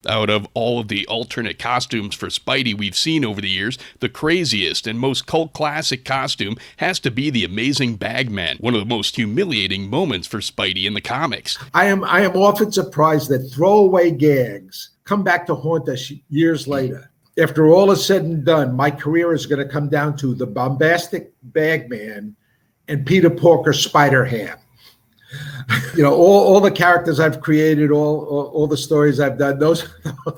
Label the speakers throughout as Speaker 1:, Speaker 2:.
Speaker 1: Out of all of the alternate costumes for Spidey we've seen over the years, the craziest and most cult classic costume has to be the Amazing Bagman, one of the most humiliating moments for Spidey in the comics.
Speaker 2: I am often surprised that throwaway gags come back to haunt us years later. After all is said and done, my career is going to come down to the Bombastic Bag-Man and Peter Porker Spider-Ham. All the characters I've created, all the stories I've done, those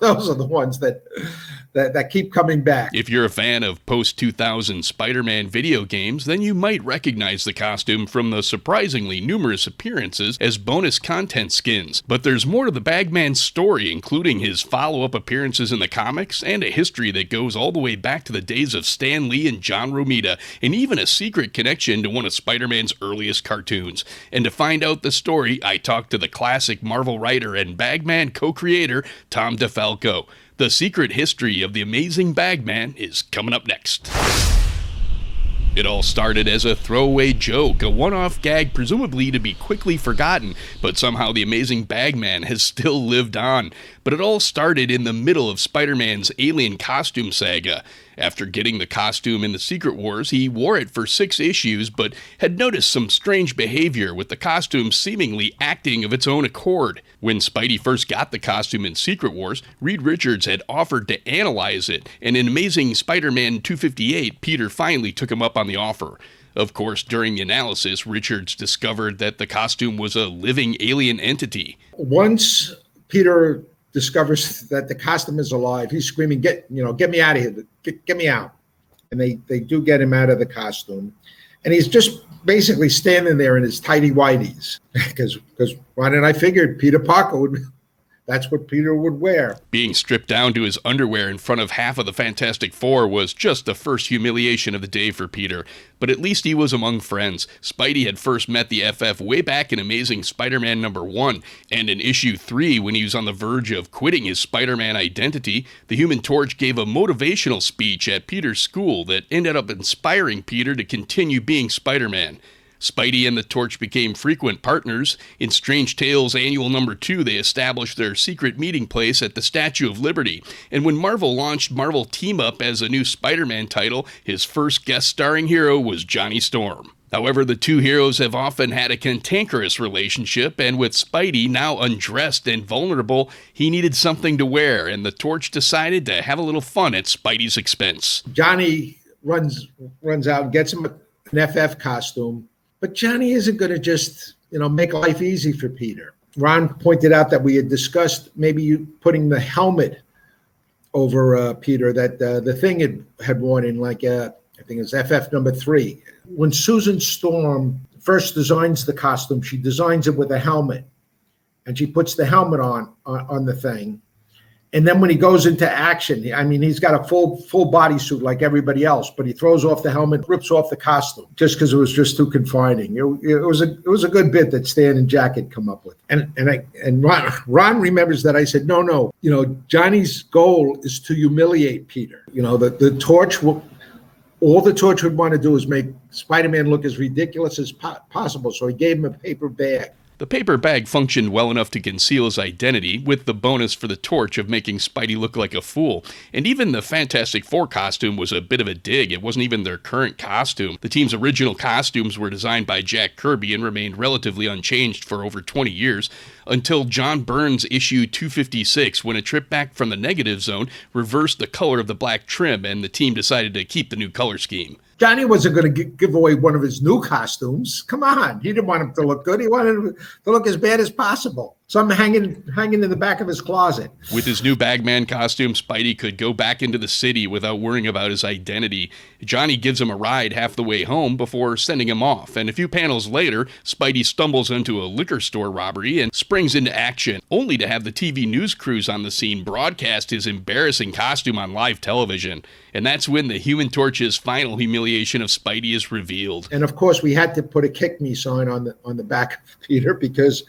Speaker 2: are the ones that keep coming back.
Speaker 1: If you're a fan of post-2000 Spider-Man video games, then you might recognize the costume from the surprisingly numerous appearances as bonus content skins. But there's more to the Bagman's story, including his follow-up appearances in the comics and a history that goes all the way back to the days of Stan Lee and John Romita, and even a secret connection to one of Spider-Man's earliest cartoons. And to find out the story, I talked to the classic Marvel writer and Bagman co-creator, Tom DeFalco. The secret history of the Amazing Bagman is coming up next. It all started as a throwaway joke, a one-off gag presumably to be quickly forgotten, but somehow the Amazing Bagman has still lived on. But it all started in the middle of Spider-Man's alien costume saga. After getting the costume in the Secret Wars, he wore it for 6 issues, but had noticed some strange behavior with the costume seemingly acting of its own accord. When Spidey first got the costume in Secret Wars, Reed Richards had offered to analyze it, and in Amazing Spider-Man 258, Peter finally took him up on the offer. Of course, during the analysis, Richards discovered that the costume was a living alien entity.
Speaker 2: Once Peter discovers that the costume is alive, he's screaming, get me out of here, get me out. And they do get him out of the costume. And he's just basically standing there in his tighty whities. Because Ron and I figured Peter Parker that's what Peter would wear.
Speaker 1: Being stripped down to his underwear in front of half of the Fantastic Four was just the first humiliation of the day for Peter. But at least he was among friends. Spidey had first met the FF way back in Amazing Spider-Man #1, and in issue 3, when he was on the verge of quitting his Spider-Man identity, the Human Torch gave a motivational speech at Peter's school that ended up inspiring Peter to continue being Spider-Man. Spidey and the Torch became frequent partners. In Strange Tales Annual #2, they established their secret meeting place at the Statue of Liberty. And when Marvel launched Marvel Team Up as a new Spider-Man title, his first guest-starring hero was Johnny Storm. However, the two heroes have often had a cantankerous relationship, and with Spidey now undressed and vulnerable, he needed something to wear, and the Torch decided to have a little fun at Spidey's expense.
Speaker 2: Johnny runs out and gets him an FF costume. But Johnny isn't going to just, make life easy for Peter. Ron pointed out that we had discussed maybe putting the helmet over Peter that the Thing had worn in, I think it was FF #3. When Susan Storm first designs the costume, she designs it with a helmet. And she puts the helmet on the Thing. And then when he goes into action, he's got a full bodysuit like everybody else, but he throws off the helmet, rips off the costume just because it was just too confining. It was a good bit that Stan and Jack had come up with. And Ron remembers that I said, no, Johnny's goal is to humiliate Peter. The Torch all the Torch would want to do is make Spider-Man look as ridiculous as possible. So he gave him a paper bag.
Speaker 1: The paper bag functioned well enough to conceal his identity, with the bonus for the Torch of making Spidey look like a fool. And even the Fantastic Four costume was a bit of a dig. It wasn't even their current costume. The team's original costumes were designed by Jack Kirby and remained relatively unchanged for over 20 years, until John Byrne's issue 256, when a trip back from the negative zone reversed the color of the black trim, and the team decided to keep the new color scheme.
Speaker 2: Johnny wasn't going to give away one of his new costumes. Come on. He didn't want him to look good. He wanted him to look as bad as possible. Something hanging in the back of his closet.
Speaker 1: With his new Bagman costume, Spidey could go back into the city without worrying about his identity. Johnny gives him a ride half the way home before sending him off. And a few panels later, Spidey stumbles into a liquor store robbery and springs into action, only to have the TV news crews on the scene broadcast his embarrassing costume on live television. And that's when the Human Torch's final humiliation of Spidey is revealed.
Speaker 2: And of course, we had to put a "kick me" sign on the back of Peter, because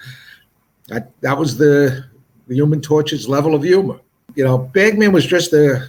Speaker 2: that was the Human Torch's level of humor. Bagman was just a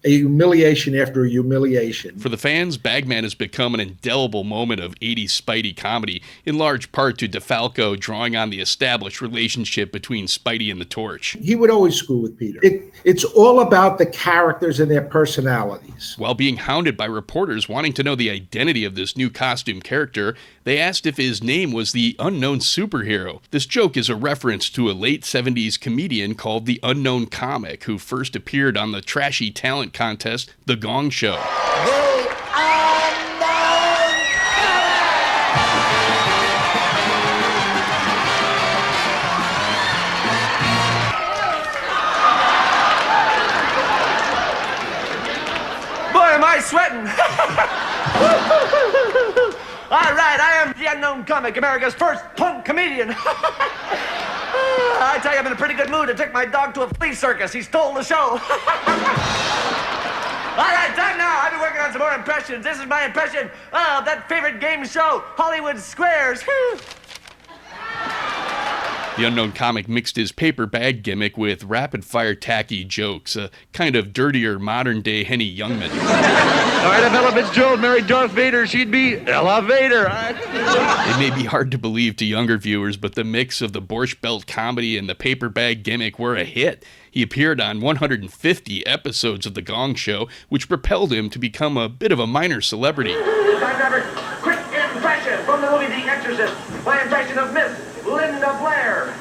Speaker 2: a humiliation after a humiliation.
Speaker 1: For the fans, Bagman has become an indelible moment of 80s Spidey comedy, in large part to DeFalco drawing on the established relationship between Spidey and the Torch.
Speaker 2: He would always screw with Peter. It's all about the characters and their personalities.
Speaker 1: While being hounded by reporters wanting to know the identity of this new costume character, they asked if his name was the Unknown Superhero. This joke is a reference to a late 70s comedian called the Unknown Comic, who first appeared on the trashy talent contest, The Gong Show.
Speaker 3: Boy, am I sweating! All right, I am the Unknown Comic, America's first punk comedian. I tell you, I'm in a pretty good mood. I took my dog to a flea circus. He stole the show. All right, time now. I've been working on some more impressions. This is my impression of that favorite game show, Hollywood Squares.
Speaker 1: The Unknown Comic mixed his paper bag gimmick with rapid-fire tacky jokes, a kind of dirtier modern-day Henny Youngman.
Speaker 3: All right, if Ella Fitzgerald married Darth Vader, she'd be Ella Vader.
Speaker 1: It may be hard to believe to younger viewers, but the mix of the Borscht Belt comedy and the paper bag gimmick were a hit. He appeared on 150 episodes of The Gong Show, which propelled him to become a bit of a minor celebrity.
Speaker 3: Time number, quick impression from the movie The Exorcist. My impression of Miss Linda Blair.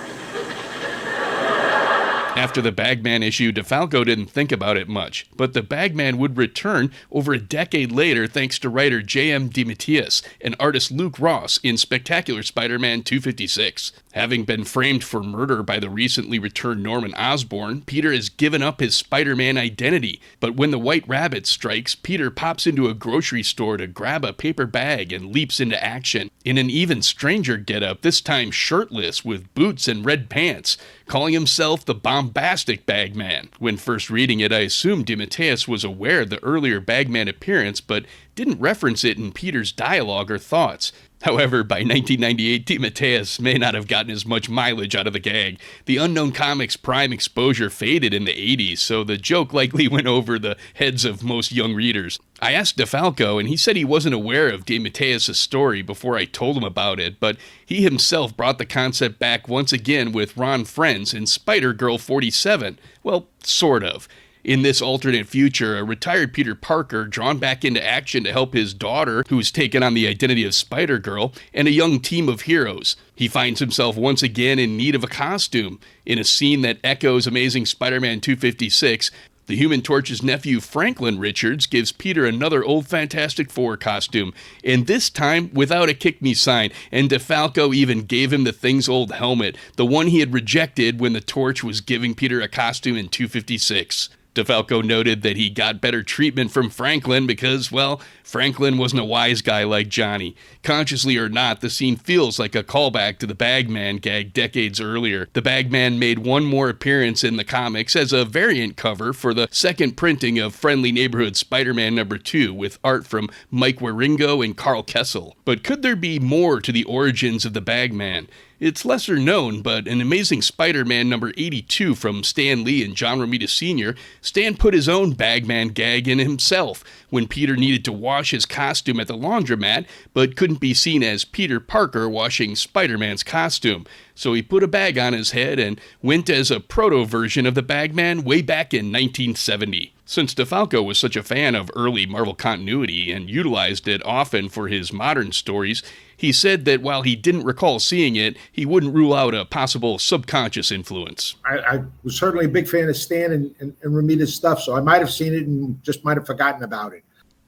Speaker 1: After the Bagman issue, DeFalco didn't think about it much, but the Bagman would return over a decade later thanks to writer J.M. DeMatteis and artist Luke Ross in Spectacular Spider-Man 256. Having been framed for murder by the recently returned Norman Osborn, Peter has given up his Spider-Man identity. But when the White Rabbit strikes, Peter pops into a grocery store to grab a paper bag and leaps into action. In an even stranger getup, this time shirtless with boots and red pants, calling himself the Bombastic Bag-Man. When first reading it, I assumed DeMatteis was aware of the earlier Bagman appearance, but didn't reference it in Peter's dialogue or thoughts. However, by 1998, DeMatteis may not have gotten as much mileage out of the gag. The Unknown Comic's prime exposure faded in the 80s, so the joke likely went over the heads of most young readers. I asked DeFalco, and he said he wasn't aware of DeMatteis' story before I told him about it, but he himself brought the concept back once again with Ron Frenz in Spider-Girl 47. Well, sort of. In this alternate future, a retired Peter Parker drawn back into action to help his daughter, who's taken on the identity of Spider-Girl, and a young team of heroes. He finds himself once again in need of a costume. In a scene that echoes Amazing Spider-Man 256, the Human Torch's nephew Franklin Richards gives Peter another old Fantastid Four costume, and this time without a kick-me sign, and DeFalco even gave him the Thing's old helmet, the one he had rejected when the Torch was giving Peter a costume in 256. DeFalco noted that he got better treatment from Franklin because, well, Franklin wasn't a wise guy like Johnny. Consciously or not, the scene feels like a callback to the Bagman gag decades earlier. The Bagman made one more appearance in the comics as a variant cover for the second printing of Friendly Neighborhood Spider-Man #2 with art from Mike Wieringo and Carl Kessel. But could there be more to the origins of the Bagman? It's lesser known, but in Amazing Spider-Man #82 from Stan Lee and John Romita Sr., Stan put his own Bagman gag in himself when Peter needed to wash his costume at the laundromat, but couldn't be seen as Peter Parker washing Spider-Man's costume. So he put a bag on his head and went as a proto-version of the Bagman way back in 1970. Since DeFalco was such a fan of early Marvel continuity and utilized it often for his modern stories, he said that while he didn't recall seeing it, he wouldn't rule out a possible subconscious influence.
Speaker 2: I was certainly a big fan of Stan and Romita's stuff, so I might have seen it and just might have forgotten about it.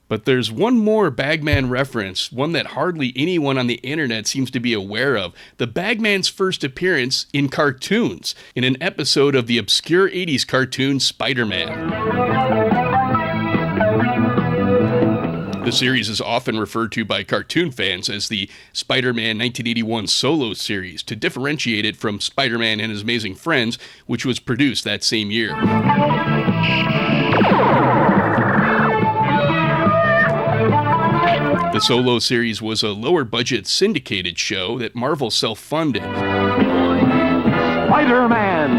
Speaker 1: But there's one more Bagman reference, one that hardly anyone on the internet seems to be aware of. The Bagman's first appearance in cartoons, in an episode of the obscure 80s cartoon Spider-Man. The series is often referred to by cartoon fans as the Spider-Man 1981 solo series to differentiate it from Spider-Man and His Amazing Friends, which was produced that same year. The solo series was a lower-budget syndicated show that Marvel self-funded. Spider-Man!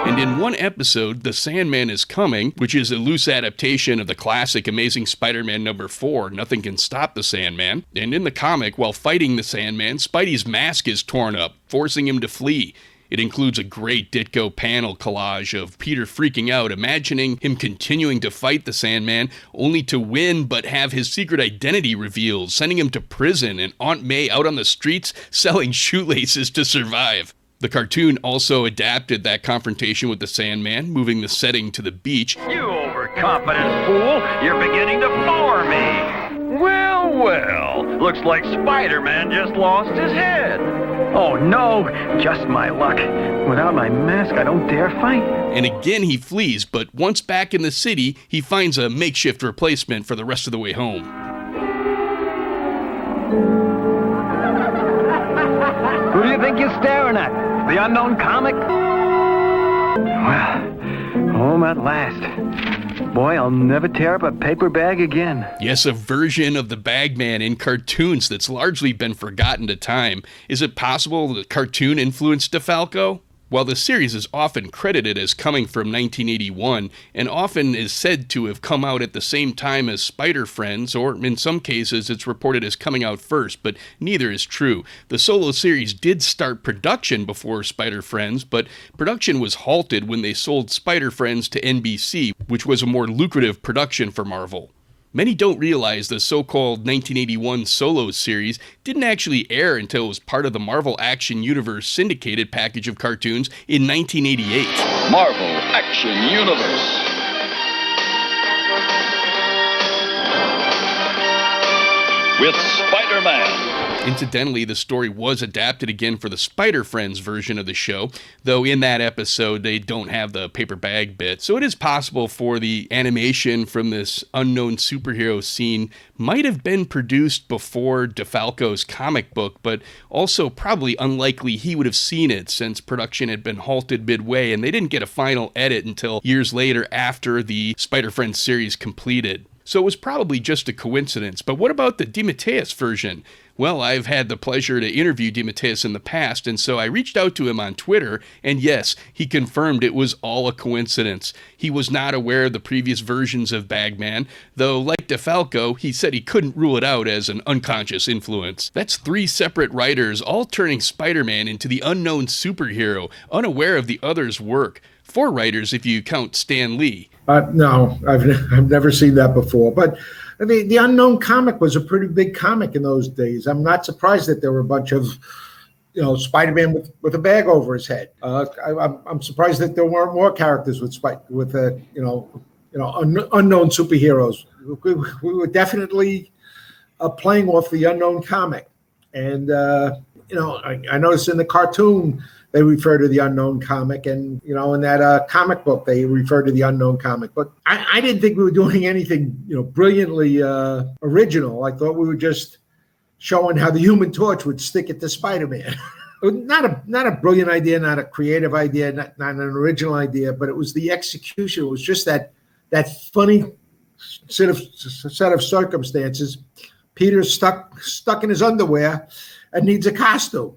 Speaker 1: And in one episode, The Sandman is Coming, which is a loose adaptation of the classic Amazing Spider-Man number 4, Nothing Can Stop the Sandman. And in the comic, while fighting the Sandman, Spidey's mask is torn up, forcing him to flee. It includes a great Ditko panel collage of Peter freaking out, imagining him continuing to fight the Sandman, only to win but have his secret identity revealed, sending him to prison and Aunt May out on the streets selling shoelaces to survive. The cartoon also adapted that confrontation with the Sandman, moving the setting to the beach.
Speaker 4: You overconfident fool! You're beginning to bore me! Well, looks like Spider-Man just lost his head. Oh no, just my luck. Without my mask, I don't dare fight.
Speaker 1: And again he flees, but once back in the city, he finds a makeshift replacement for the rest of the way home.
Speaker 4: Who do you think you're staring at? The unknown comic? Well, home at last. Boy, I'll never tear up a paper bag again.
Speaker 1: Yes, a version of the Bagman in cartoons that's largely been forgotten to time. Is it possible the cartoon influenced DeFalco? While the series is often credited as coming from 1981, and often is said to have come out at the same time as Spider-Frenz, or in some cases it's reported as coming out first, but neither is true. The solo series did start production before Spider-Frenz, but production was halted when they sold Spider-Frenz to NBC, which was a more lucrative production for Marvel. Many don't realize the so-called 1981 Solo series didn't actually air until it was part of the Marvel Action Universe syndicated package of cartoons in 1988.
Speaker 5: Marvel Action Universe. With Spider-Man.
Speaker 1: Incidentally, the story was adapted again for the Spider-Frenz version of the show, though in that episode they don't have the paper bag bit, so it is possible for the animation from this unknown superhero scene might have been produced before DeFalco's comic book, but also probably unlikely he would have seen it since production had been halted midway and they didn't get a final edit until years later after the Spider-Frenz series completed. So it was probably just a coincidence. But what about the DeMatteis version? Well, I've had the pleasure to interview DeMatteis in the past, and so I reached out to him on Twitter, and yes, he confirmed it was all a coincidence. He was not aware of the previous versions of Bagman, though like DeFalco, he said he couldn't rule it out as an unconscious influence. That's 3 separate writers all turning Spider-Man into the unknown superhero, unaware of the other's work. 4 writers if you count Stan Lee.
Speaker 2: No, I've never seen that before. But I mean, the Unknown comic was a pretty big comic in those days. I'm not surprised that there were a bunch of, Spider-Man with a bag over his head. I'm surprised that there weren't more characters with unknown superheroes. We were definitely playing off the Unknown comic, and I noticed in the cartoon they refer to the Unknown comic, and in that comic book they refer to the Unknown comic. But I didn't think we were doing anything brilliantly original. I thought we were just showing how the Human Torch would stick it to Spider-Man. Not a brilliant idea, not a creative idea, not an original idea, but it was the execution. It was just that funny set of circumstances. Peter's stuck in his underwear and needs a costume.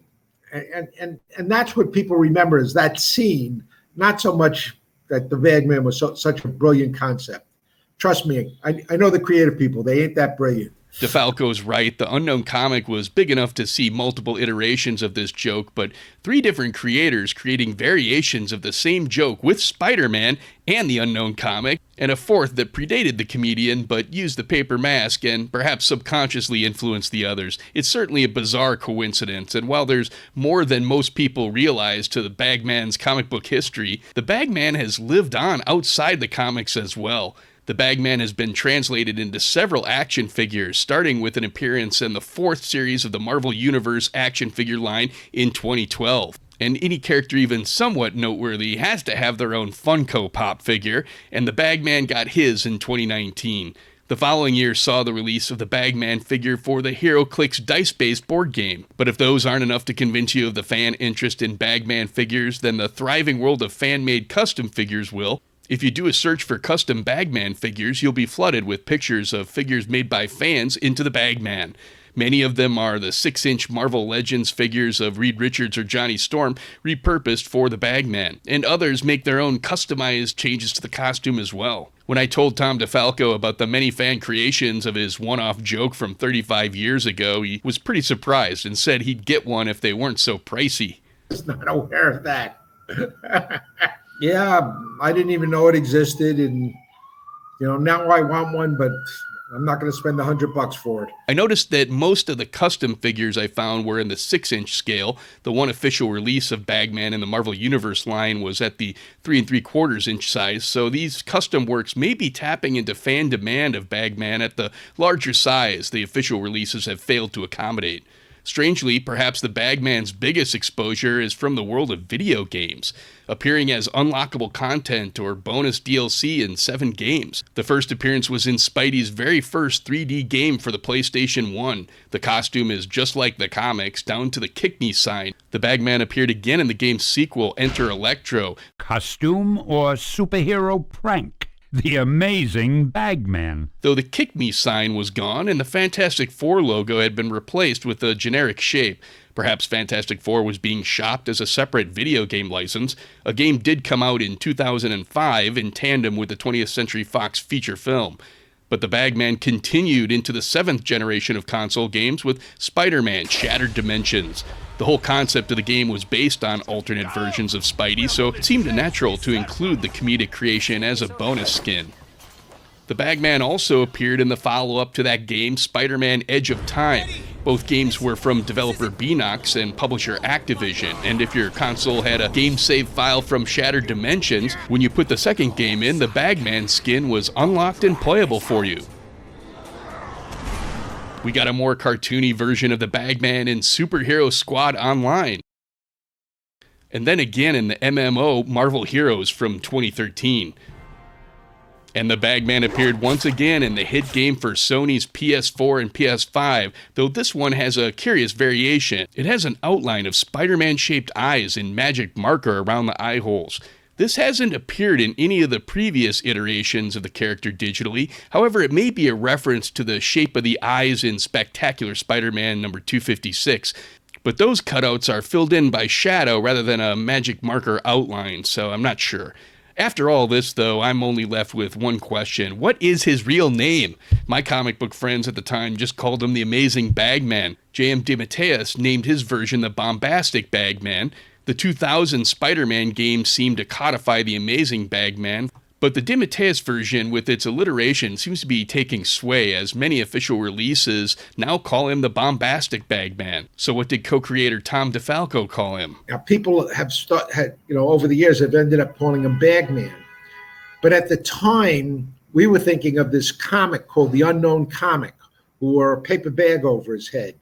Speaker 2: And that's what people remember is that scene, not so much that the Bagman was such a brilliant concept. Trust me, I know the creative people. They ain't that brilliant.
Speaker 1: DeFalco's right. The Unknown comic was big enough to see multiple iterations of this joke, but 3 different creators creating variations of the same joke with Spider-Man and the Unknown comic, and a 4th that predated the comedian but used the paper mask and perhaps subconsciously influenced the others. It's certainly a bizarre coincidence, and while there's more than most people realize to the Bagman's comic book history, the Bagman has lived on outside the comics as well. The Bagman has been translated into several action figures, starting with an appearance in the 4th series of the Marvel Universe action figure line in 2012. And any character even somewhat noteworthy has to have their own Funko Pop figure, and the Bagman got his in 2019. The following year saw the release of the Bagman figure for the HeroClix dice-based board game. But if those aren't enough to convince you of the fan interest in Bagman figures, then the thriving world of fan-made custom figures will. If you do a search for custom Bagman figures, you'll be flooded with pictures of figures made by fans into the Bagman. Many of them are the 6-inch Marvel Legends figures of Reed Richards or Johnny Storm repurposed for the Bagman, and others make their own customized changes to the costume as well. When I told Tom DeFalco about the many fan creations of his one-off joke from 35 years ago, he was pretty surprised and said he'd get one if they weren't so pricey.
Speaker 2: I was not aware of that. Yeah, I didn't even know it existed, and now I want one, but I'm not going to spend $100 for it.
Speaker 1: I noticed that most of the custom figures I found were in the 6-inch scale. The one official release of Bagman in the Marvel Universe line was at the 3 3/4 inch size, so these custom works may be tapping into fan demand of Bagman at the larger size the official releases have failed to accommodate. Strangely, perhaps the Bagman's biggest exposure is from the world of video games, appearing as unlockable content or bonus DLC in 7 games. The first appearance was in Spidey's very first 3D game for the PlayStation 1. The costume is just like the comics, down to the kick me sign. The Bagman appeared again in the game's sequel, Enter Electro.
Speaker 6: Costume or superhero prank? The amazing Bagman.
Speaker 1: Though the kick me sign was gone and the Fantastic Four logo had been replaced with a generic shape. Perhaps Fantastic Four was being shopped as a separate video game license. A game did come out in 2005 in tandem with the 20th Century Fox feature film. But the Bagman continued into the 7th generation of console games with Spider-Man Shattered Dimensions. The whole concept of the game was based on alternate versions of Spidey, so it seemed natural to include the comedic creation as a bonus skin. The Bagman also appeared in the follow-up to that game, Spider-Man Edge of Time. Both games were from developer Beanox and publisher Activision, and if your console had a game save file from Shattered Dimensions, when you put the second game in, the Bagman skin was unlocked and playable for you. We got a more cartoony version of the Bagman in Superhero Squad Online. And then again in the MMO Marvel Heroes from 2013. And the Bagman appeared once again in the hit game for Sony's PS4 and PS5, though this one has a curious variation. It has an outline of Spider-Man-shaped eyes in magic marker around the eye holes. This hasn't appeared in any of the previous iterations of the character digitally. However, it may be a reference to the shape of the eyes in Spectacular Spider-Man number 256. But those cutouts are filled in by shadow rather than a magic marker outline, so I'm not sure. After all this, though, I'm only left with one question. What is his real name? My comic book friends at the time just called him the Amazing Bagman. J.M. DeMatteis named his version the Bombastic Bag-Man. The 2000 Spider-Man game seemed to codify the Amazing Bagman, but the DeMatteis version with its alliteration seems to be taking sway as many official releases now call him the Bombastic Bag-Man. So what did co-creator Tom DeFalco call him?
Speaker 2: Now, people have over the years have ended up calling him Bagman. But at the time, we were thinking of this comic called The Unknown Comic, who wore a paper bag over his head.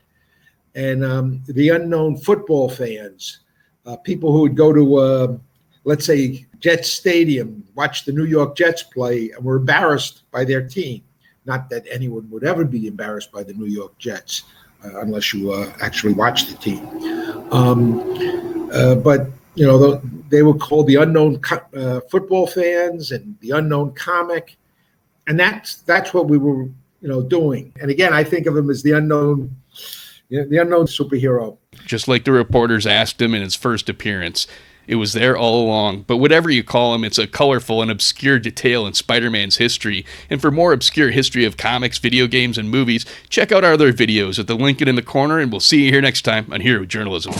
Speaker 2: And the unknown football fans, people who would go to, let's say, Jets Stadium, watch the New York Jets play, and were embarrassed by their team. Not that anyone would ever be embarrassed by the New York Jets, unless you actually watch the team. But, they were called the unknown football fans and the unknown comic. And that's what we were, doing. And again, I think of him as the unknown superhero.
Speaker 1: Just like the reporters asked him in his first appearance. It was there all along, but whatever you call him, it's a colorful and obscure detail in Spider-Man's history. And for more obscure history of comics, video games, and movies, check out our other videos at the link in the corner, and we'll see you here next time on Hero Journalism.